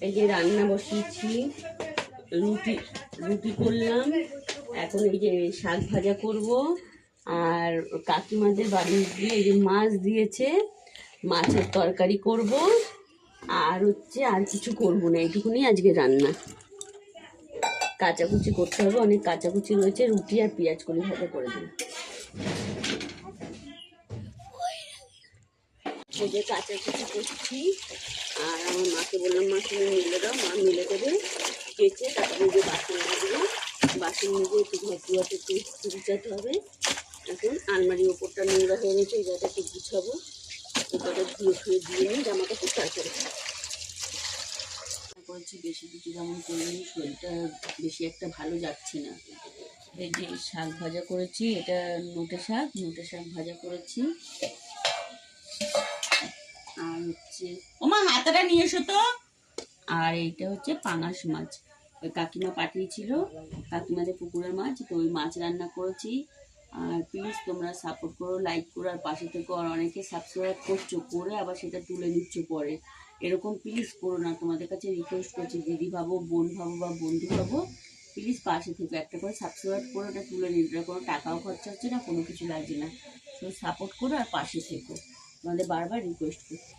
এই যে রান্না বসিয়েছি, রুটি রুটি করলাম। এখন এই যে শাক ভাজা করব। আর কাকিমাদের বাড়ি দিয়ে এই যে মাছ দিয়েছে, মাছের তরকারি করব। আর হচ্ছে আর কিছু করব না, এইটুকুনি আজকে রান্না। কাঁচাকুচি করতে হবে, অনেক কাঁচাকুচি রয়েছে। রুটি আর পেঁয়াজ কলি ভাজা করে দেবো। এই যে কাঁচাকুচি করছি। আর আমার মাকে বললাম, মা তুমি মিলে দাও। মা মিলে দেবে কেচে। তারপরে যে বাসন মাজবো, বাসন নিজে একটু ঘর একটু গুছাতে হবে। এখন আলমারির ওপরটা নোংরা হয়ে গেছে, এই জায়গাটা একটু গুছাবো। ওপরটা ধুয়ে ধুয়ে দিয়ে নিই জামা কাপড়। তারপরে করেছি বেশি কিছু যেমন করিনি, শরীরটা বেশি একটা ভালো যাচ্ছে না। এই যে শাক ভাজা করেছি, এটা নোটে শাক ভাজা করেছি। আর হচ্ছে ওমা হাতাটা নিয়ে এসো তো। আর এইটা হচ্ছে পাঙাশ মাছ, ওই কাকিমা পাঠিয়েছিল, কাকিমাদের পুকুরের মাছ। তো ওই মাছ রান্না করেছি। আর প্লিজ তোমরা সাপোর্ট করো, লাইক করো, আর পাশে থেকে। আর অনেকে সাবস্ক্রাইব করছো, করে আবার সেটা তুলে নিচ্ছ পরে। এরকম প্লিজ করো না, তোমাদের কাছে রিকোয়েস্ট করছি। দিদি ভাবো, বোন ভাবো, বা বন্ধু ভাবো, প্লিজ পাশে থেকে একটা করে সাবস্ক্রাইব করে ওটা তুলে নিন। ওটা কোনো টাকাও খরচা হচ্ছে না, কোনো কিছু লাগছে না। তো সাপোর্ট করো আর পাশে থেকো, তোমাদের বারবার রিকোয়েস্ট করছি।